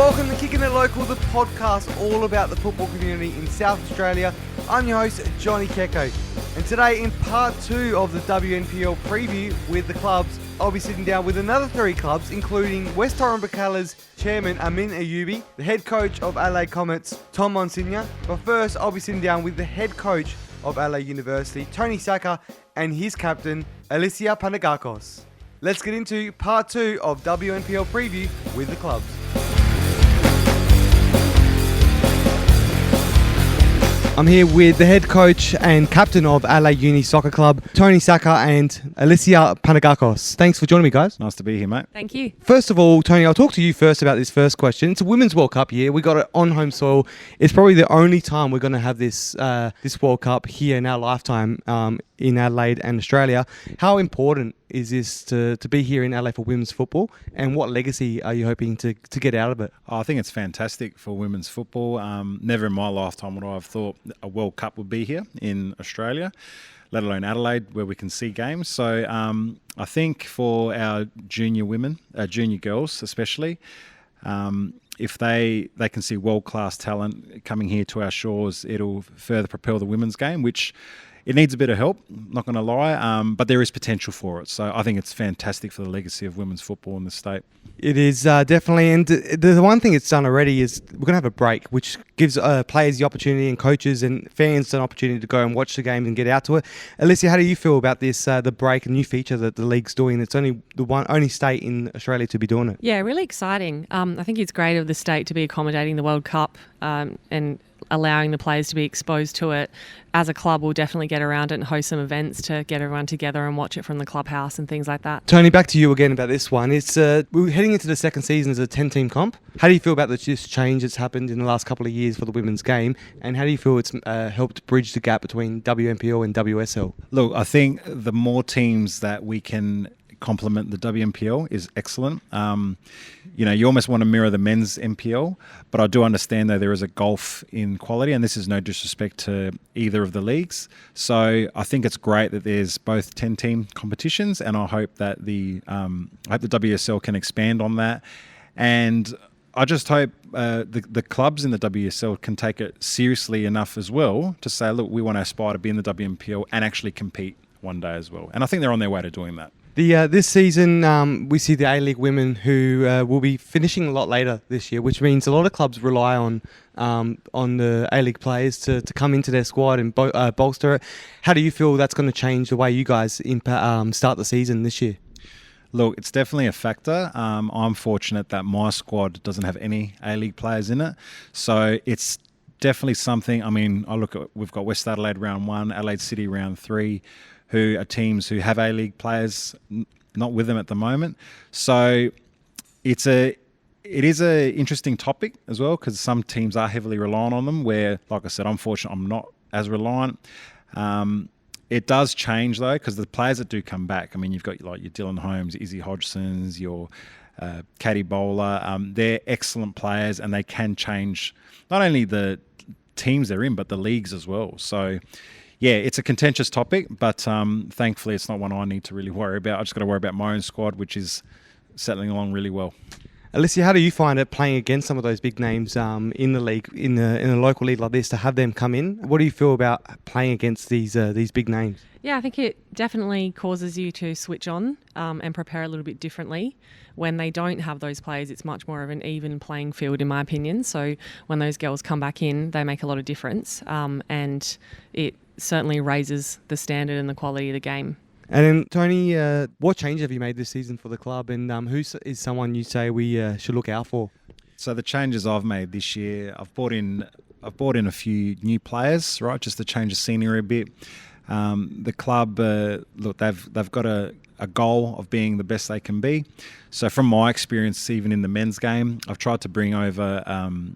welcome to Kicking It Local, the podcast all about the football community in South Australia. I'm your host, Johnny Keko. And today, in part 2 of the WNPL preview with the clubs, I'll be sitting down with another 3 clubs, including West Birkalla's chairman, Amin Ayoubi, the head coach of Adelaide Comets, Monsigneur. But first, I'll be sitting down with the head coach of Adelaide University, Tony Sacca, and his captain, Alysia Panagakos. Let's get into part 2 of WNPL preview with the clubs. I'm here with the head coach and captain of Adelaide Uni Soccer Club, Tony Sacca and Alysia Panagakos. Thanks for joining me, guys. Nice to be here, mate. Thank you. First of all, Tony, I'll talk to you first about this first question. It's a Women's World Cup year. We got it on home soil. It's probably the only time we're going to have this World Cup here in our lifetime in Adelaide and Australia. How important is this to be here in Adelaide for women's football, and what legacy are you hoping to get out of it? I think it's fantastic for women's football. Never in my lifetime would I have thought a World Cup would be here in Australia, let alone Adelaide, where we can see games. So I think for our junior women, junior girls especially, if they can see world-class talent coming here to our shores, it'll further propel the women's game, which it needs a bit of help, not going to lie, but there is potential for it. So I think it's fantastic for the legacy of women's football in the state. It is definitely, and the one thing it's done already is we're going to have a break, which gives players the opportunity and coaches and fans an opportunity to go and watch the games and get out to it. Alysia, how do you feel about this, the break, a new feature that the league's doing? It's only the only state in Australia to be doing it. Yeah, really exciting. I think it's great of the state to be accommodating the World Cup and allowing the players to be exposed to it. As a club, we'll definitely get around it and host some events to get everyone together and watch it from the clubhouse and things like that. Tony, back to you again about this one. It's we're heading into the second season as a 10-team comp. How do you feel about this change that's happened in the last couple of years for the women's game, and how do you feel it's helped bridge the gap between WNPL and WSL? Look, I think the more teams that we can complement the WNPL is excellent. You almost want to mirror the men's NPL, but I do understand though there is a gulf in quality, and this is no disrespect to either of the leagues. So I think it's great that there's both 10-team competitions, and I hope that the WSL can expand on that. And I just hope the clubs in the WSL can take it seriously enough as well to say, look, we want to aspire to be in the WNPL and actually compete one day as well. And I think they're on their way to doing that. This season, we see the A-League women who will be finishing a lot later this year, which means a lot of clubs rely on the A-League players to come into their squad and bolster it. How do you feel that's going to change the way you guys start the season this year? Look, it's definitely a factor. I'm fortunate that my squad doesn't have any A-League players in it. So it's definitely something. I mean, we've got West Adelaide round 1, Adelaide City round 3, who are teams who have A-League players not with them at the moment. So it is a interesting topic as well, because some teams are heavily reliant on them, where, like I said, I'm fortunate I'm not as reliant. It does change though, because the players that do come back, I mean, you've got like your Dylan Holmes, Izzy Hodgsons, your Caddy Bowler, they're excellent players, and they can change not only the teams they're in, but the leagues as well. So yeah, it's a contentious topic, but thankfully it's not one I need to really worry about. I just got to worry about my own squad, which is settling along really well. Alysia, how do you find it playing against some of those big names in the league, in a local league like this, to have them come in? What do you feel about playing against these big names? Yeah, I think it definitely causes you to switch on and prepare a little bit differently. When they don't have those players, it's much more of an even playing field, in my opinion. So when those girls come back in, they make a lot of difference, and it certainly raises the standard and the quality of the game. And then, Tony, what changes have you made this season for the club, and who is someone you say we should look out for? So the changes I've made this year, I've brought in a few new players, right, just to change the scenery a bit. The club, look, they've got a goal of being the best they can be. So from my experience, even in the men's game, I've tried to bring over, an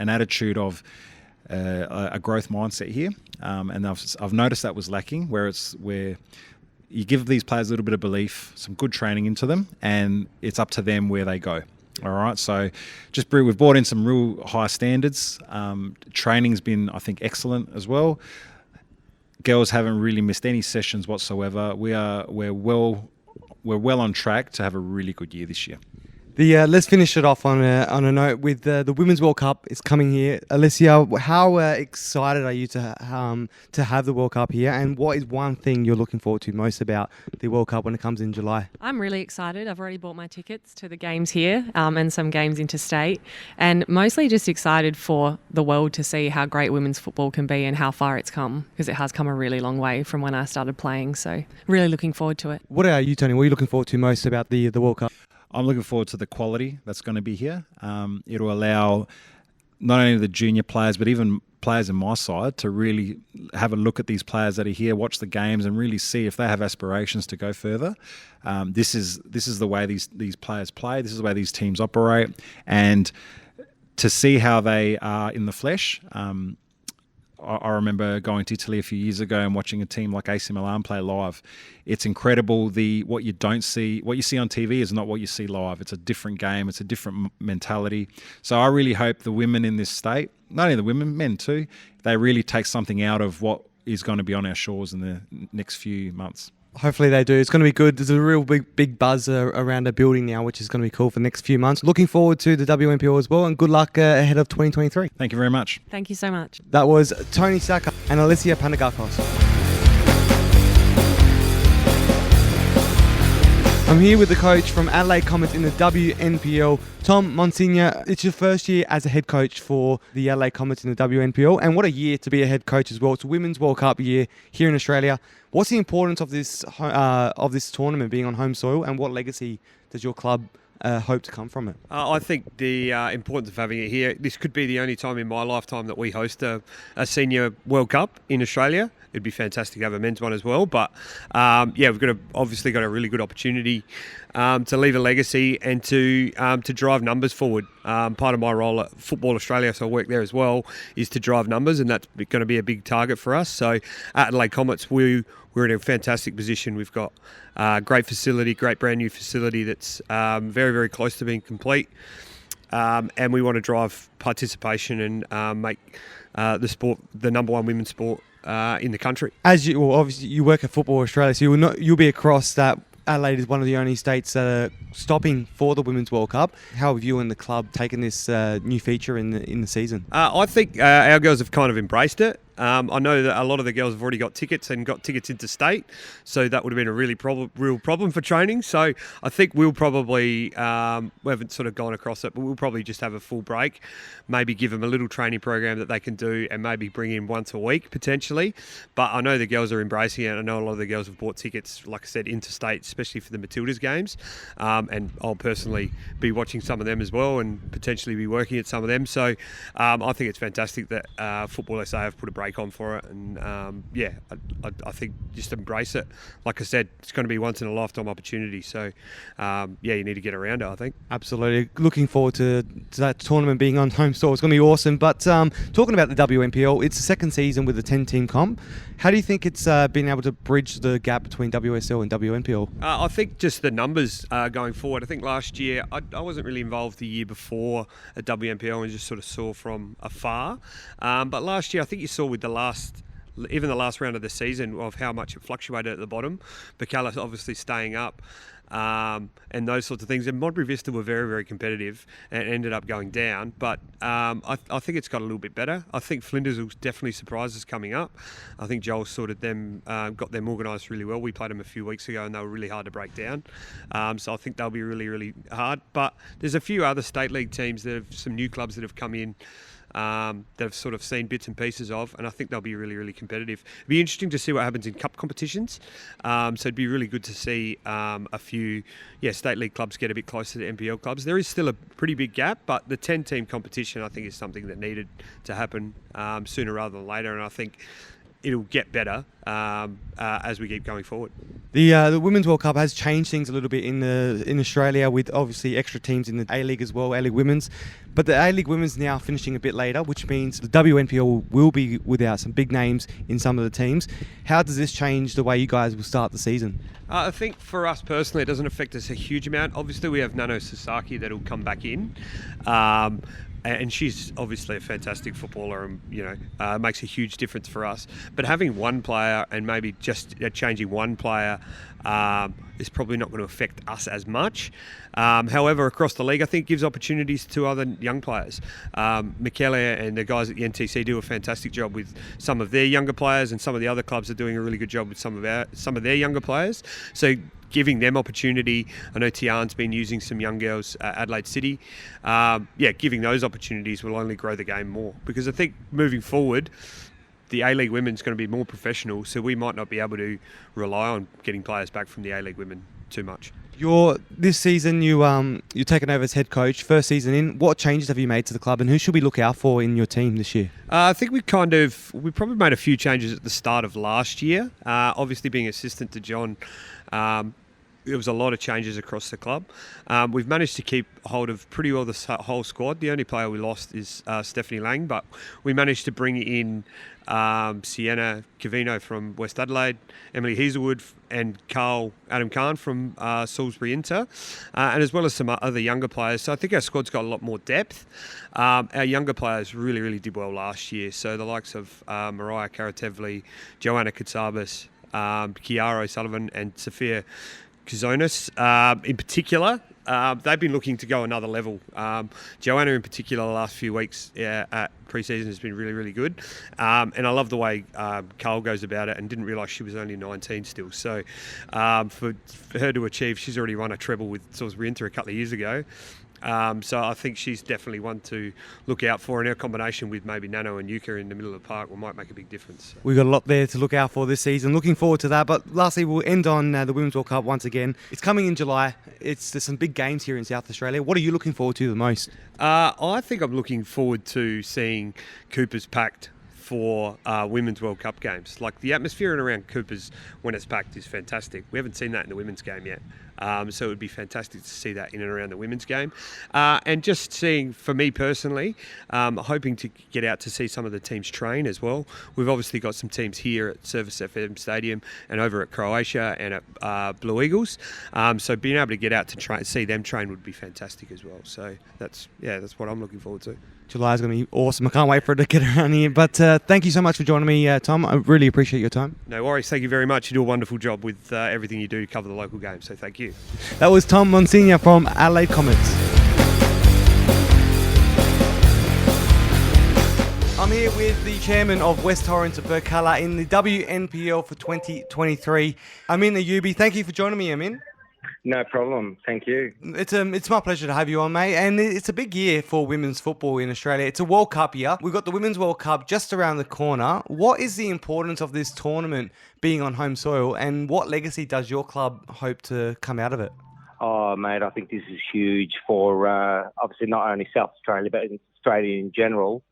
attitude of a growth mindset here, and I've noticed that was lacking, where you give these players a little bit of belief, some good training into them, and it's up to them where they go. All right, so we've brought in some real high standards. Training's been, I think, excellent as well. Girls haven't really missed any sessions whatsoever. We're well on track to have a really good year this year. Let's finish it off on a note with the Women's World Cup is coming here. Alysia, how excited are you to have the World Cup here, and what is one thing you're looking forward to most about the World Cup when it comes in July? I'm really excited. I've already bought my tickets to the games here and some games interstate, and mostly just excited for the world to see how great women's football can be and how far it's come, because it has come a really long way from when I started playing. So really looking forward to it. What are you, Tony? What are you looking forward to most about the World Cup? I'm looking forward to the quality that's going to be here. It'll allow not only the junior players, but even players in my side to really have a look at these players that are here, watch the games, and really see if they have aspirations to go further. This is the way these players play. This is the way these teams operate, and to see how they are in the flesh. I remember going to Italy a few years ago and watching a team like AC Milan play live. It's incredible. What you see on TV is not what you see live. It's a different game. It's a different mentality. So I really hope the women in this state, not only the women, men too, they really take something out of what is going to be on our shores in the next few months. Hopefully they do. It's going to be good. There's a real big buzz around the building now, which is going to be cool for the next few months. Looking forward to the WNPL as well, and good luck ahead of 2023. Thank you very much. Thank you so much. That was Tony Sacca and Alysia Panagakos. I'm here with the coach from Adelaide Comets in the WNPL, Tom Monsigneur. It's your first year as a head coach for the Adelaide Comets in the WNPL, and what a year to be a head coach as well. It's a Women's World Cup year here in Australia. What's the importance of this tournament being on home soil, and what legacy does your club hope to come from it? I think the importance of having it here, this could be the only time in my lifetime that we host a senior World Cup in Australia. It'd be fantastic to have a men's one as well, but we've obviously got a really good opportunity to leave a legacy and to drive numbers forward. Part of my role at Football Australia, so I work there as well, is to drive numbers, and that's going to be a big target for us. So at Adelaide Comets, we're in a fantastic position. We've got a great facility, great brand new facility that's very, very close to being complete, and we want to drive participation and make the sport the number one women's sport in the country. Obviously you work at Football Australia, so you'll be across that. Adelaide is one of the only states that are stopping for the Women's World Cup. How have you and the club taken this new feature in the season? I think our girls have kind of embraced it. I know that a lot of the girls have already got tickets and got tickets interstate, so that would have been a really real problem for training. So I think we'll probably, we haven't sort of gone across it, but we'll probably just have a full break, maybe give them a little training program that they can do and maybe bring in once a week potentially. But I know the girls are embracing it. I know a lot of the girls have bought tickets, like I said, interstate, especially for the Matildas games. And I'll personally be watching some of them as well and potentially be working at some of them. So I think it's fantastic that Football SA have put a break on for it, and I think just embrace it. Like I said, it's going to be once in a lifetime opportunity, so you need to get around it, I think. Absolutely. Looking forward to that tournament being on home soil. It's going to be awesome. But talking about the WNPL, it's the second season with a 10-team comp. How do you think it's been able to bridge the gap between WSL and WNPL? I think just the numbers going forward. I think last year, I wasn't really involved the year before at WNPL and just sort of saw from afar. But last year, I think you saw with the last round of the season of how much it fluctuated at the bottom. Birkalla obviously staying up. And those sorts of things. And Modbury Vista were very, very competitive and ended up going down. But I think it's got a little bit better. I think Flinders will definitely surprise us coming up. I think Joel sorted them, got them organised really well. We played them a few weeks ago and they were really hard to break down. So I think they'll be really, really hard. But there's a few other state league teams that have some new clubs that have come in that I've sort of seen bits and pieces of, and I think they'll be really, really competitive. It'll be interesting to see what happens in cup competitions. So it'd be really good to see a few state league clubs get a bit closer to NPL clubs. There is still a pretty big gap, but the 10-team competition I think is something that needed to happen sooner rather than later, and I think it'll get better as we keep going forward. The Women's World Cup has changed things a little bit in Australia, with obviously extra teams in the A-League as well, A-League Women's. But the A-League Women's now finishing a bit later, which means the WNPL will be without some big names in some of the teams. How does this change the way you guys will start the season? I think for us personally, it doesn't affect us a huge amount. Obviously, we have Nano Sasaki that will come back in. and she's obviously a fantastic footballer, and makes a huge difference for us. But having one player and maybe just changing one player is probably not going to affect us as much. However, across the league, I think gives opportunities to other young players. Michele and the guys at the NTC do a fantastic job with some of their younger players, and some of the other clubs are doing a really good job with some of their younger players. So giving them opportunity. I know Tian's been using some young girls at Adelaide City. Giving those opportunities will only grow the game more, because I think moving forward, the A-League women's going to be more professional, so we might not be able to rely on getting players back from the A-League women too much. This season you're taken over as head coach, first season in. What changes have you made to the club, and who should we look out for in your team this year? I think we probably made a few changes at the start of last year. Obviously, being assistant to John, there was a lot of changes across the club. We've managed to keep hold of pretty well the whole squad. The only player we lost is Stephanie Lang, but we managed to bring in Sienna Cavino from West Adelaide, Emily Hazelwood and Adam Khan from Salisbury Inter, and as well as some other younger players. So I think our squad's got a lot more depth. Our younger players really, really did well last year. So the likes of Mariah Karatevli, Joanna Katsabas, Kiara O'Sullivan and Sophia Kazonis in particular, they've been looking to go another level. Joanna in particular, the last few weeks at pre-season has been really, really good. And I love the way Carl goes about it, and didn't realise she was only 19 still. So for her to achieve, she's already won a treble with Salisbury Inter a couple of years ago. So I think she's definitely one to look out for, and our combination with maybe Nano and Yuka in the middle of the park might make a big difference. We've got a lot there to look out for this season. Looking forward to that. But lastly, we'll end on the Women's World Cup once again. It's coming in July. There's some big games here in South Australia. What are you looking forward to the most? I think I'm looking forward to seeing Cooper's packed for Women's World Cup games. Like, the atmosphere around Cooper's when it's packed is fantastic. We haven't seen that in the women's game yet. So it would be fantastic to see that in and around the women's game. And just seeing, for me personally, hoping to get out to see some of the teams train as well. We've obviously got some teams here at Service FM Stadium and over at Croatia and at Blue Eagles. So being able to get out to see them train would be fantastic as well. So that's what I'm looking forward to. July is going to be awesome. I can't wait for it to get around here. But thank you so much for joining me, Tom. I really appreciate your time. No worries. Thank you very much. You do a wonderful job with everything you do to cover the local game. So thank you. That was Tom Monsigneur from Adelaide Comets. I'm here with the chairman of West Torrens Birkalla in the WNPL for 2023. Amin Ayoubi. Thank you for joining me, Amin. No problem. Thank you. It's my pleasure to have you on, mate. And it's a big year for women's football in Australia. It's a World Cup year. We've got the Women's World Cup just around the corner. What is the importance of this tournament being on home soil, and what legacy does your club hope to come out of it? Oh, mate, I think this is huge for obviously not only South Australia, but in Australia in general.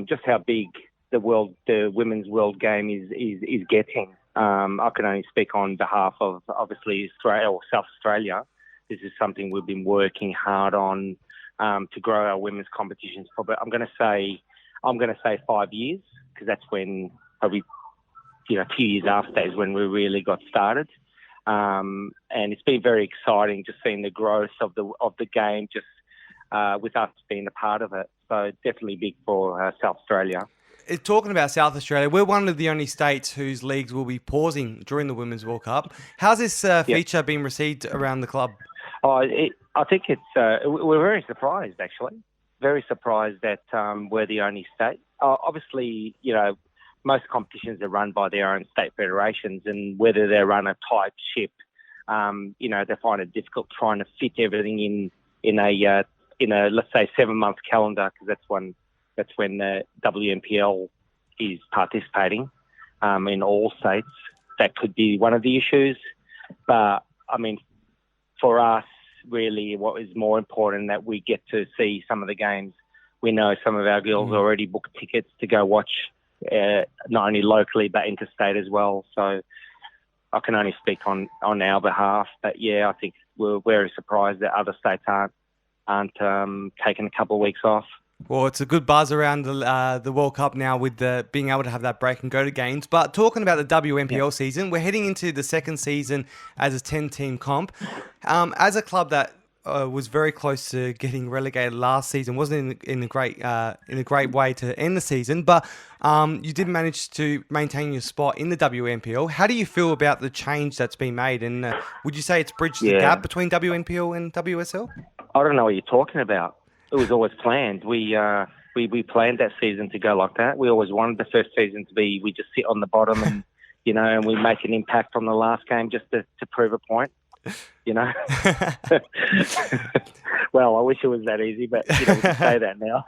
Just how big the women's world game is getting. I can only speak on behalf of obviously Australia or South Australia. This is something we've been working hard on to grow our women's competitions for. But I'm going to say 5 years, because that's when probably a few years after that is when we really got started. And it's been very exciting just seeing the growth of the game, just with us being a part of it. So definitely big for South Australia. Talking about South Australia, we're one of the only states whose leagues will be pausing during the Women's World Cup. How's this feature been received around the club? I think we're very surprised, actually. Very surprised that we're the only state. Obviously, most competitions are run by their own state federations, and whether they run a tight ship, they find it difficult trying to fit everything in a let's say 7-month calendar, because that's when the WNPL is participating in all states. That could be one of the issues. But, I mean, for us, really, what is more important that we get to see some of the games. We know some of our girls already booked tickets to go watch, not only locally but interstate as well. So I can only speak on our behalf. But, yeah, I think we're very surprised that other states aren't taking a couple of weeks off. Well, it's a good buzz around the World Cup now with being able to have that break and go to games. But talking about the WNPL season, we're heading into the second season as a 10-team comp. As a club that was very close to getting relegated last season. Wasn't in a great way to end the season, but you did manage to maintain your spot in the WNPL. How do you feel about the change that's been made? And would you say it's bridged the gap between WNPL and WSL? I don't know what you're talking about. It was always planned. We planned that season to go like that. We always wanted the first season to be we just sit on the bottom and and we make an impact on the last game just to prove a point. Well, I wish it was that easy, but we can say that now.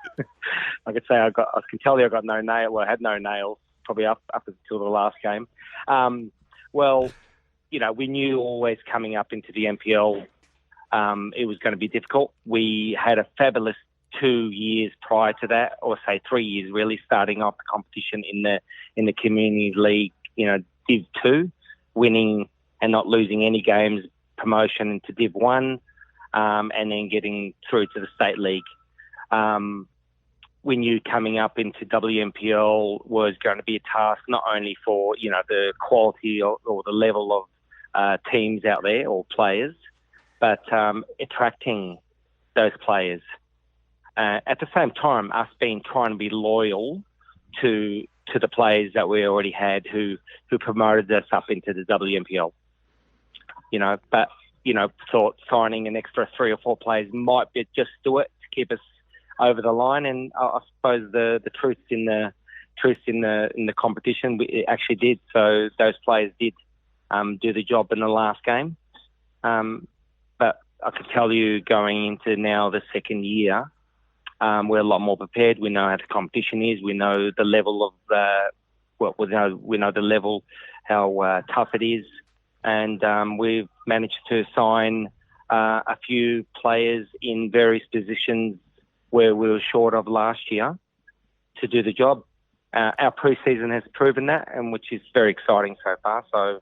I could say I can tell you I got no nail. Well, I had no nails probably up until the last game. We knew always coming up into the NPL, it was going to be difficult. We had a fabulous 2 years prior to that, or say 3 years really, starting off the competition in the community league, Div 2, winning and not losing any games, promotion into Div 1, and then getting through to the state league. We knew coming up into WNPL was going to be a task, not only for, the quality or the level of teams out there or players, but attracting those players. At the same time, us trying to be loyal to the players that we already had who promoted us up into the WNPL. Thought signing an extra 3 or 4 players might be just do it to keep us over the line. And I suppose the truth in the competition, it actually did. So those players did do the job in the last game. But I could tell you going into now the second year, we're a lot more prepared. We know how the competition is. We know the level of we know the level, how tough it is, and we've managed to sign a few players in various positions where we were short of last year to do the job. Our pre-season has proven that, and which is very exciting so far. So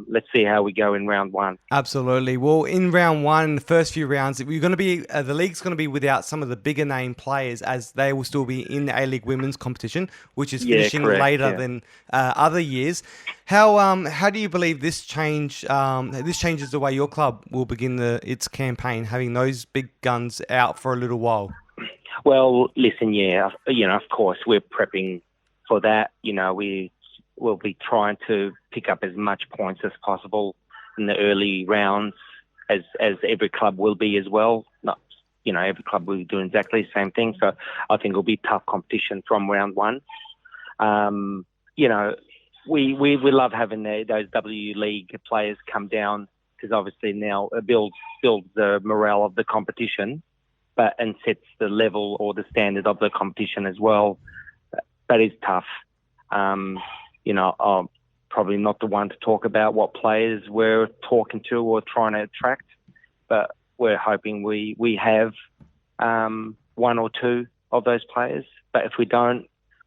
let's see how we go in round one. Absolutely. Well, in round one, the first few rounds, we're going to be the league's going to be without some of the bigger name players, as they will still be in the A-League women's competition, which is finishing later than other years. How do you believe this changes the way your club will begin its campaign, having those big guns out for a little while? Well, listen, of course we're prepping for that. We'll be trying to pick up as much points as possible in the early rounds, as every club will be as well. Not, every club will be doing exactly the same thing. So I think it'll be tough competition from round one. We love having those W League players come down, because obviously now it builds the morale of the competition, and sets the level or the standard of the competition as well. But it's tough. I'm probably not the one to talk about what players we're talking to or trying to attract, but we're hoping we have one or two of those players. But if we don't,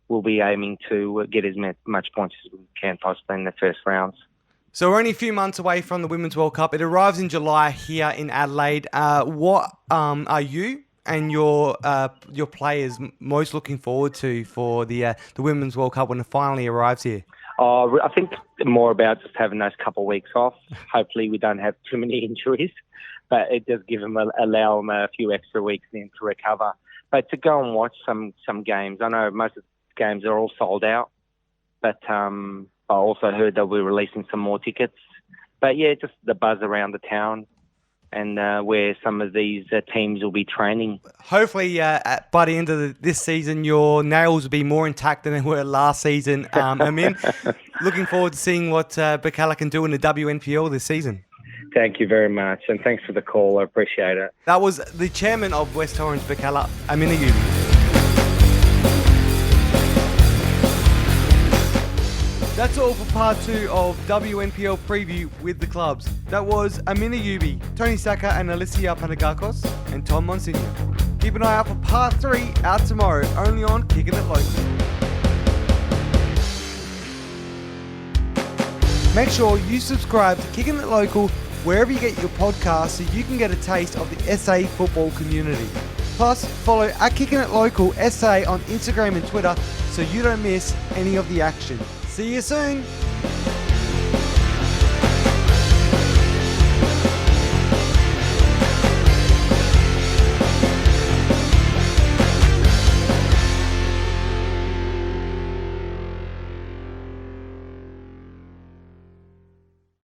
we'll be aiming to get as much points as we can possibly in the first rounds. So we're only a few months away from the Women's World Cup. It arrives in July here in Adelaide. What are you and your players most looking forward to for the Women's World Cup when it finally arrives here? I think more about just having those couple of weeks off. Hopefully we don't have too many injuries, but it does allow them a few extra weeks then to recover. But to go and watch some games, I know most of the games are all sold out, but I also heard they'll be releasing some more tickets. But yeah, just the buzz around the town and where some of these teams will be training. Hopefully, by the end of this season, your nails will be more intact than they were last season. Amin, looking forward to seeing what Birkalla can do in the WNPL this season. Thank you very much, and thanks for the call. I appreciate it. That was the chairman of West Orange Birkalla, Amin Ayoubi. That's all for part 2 of WNPL preview with the clubs. That was Amin Ayoubi, Tony Sacca and Alysia Panagakos, and Tom Monsigneur. Keep an eye out for part 3 out tomorrow, only on Kicking It Local. Make sure you subscribe to Kicking It Local wherever you get your podcasts so you can get a taste of the SA football community. Plus, follow @KickingItLocal SA on Instagram and Twitter so you don't miss any of the action. See you soon!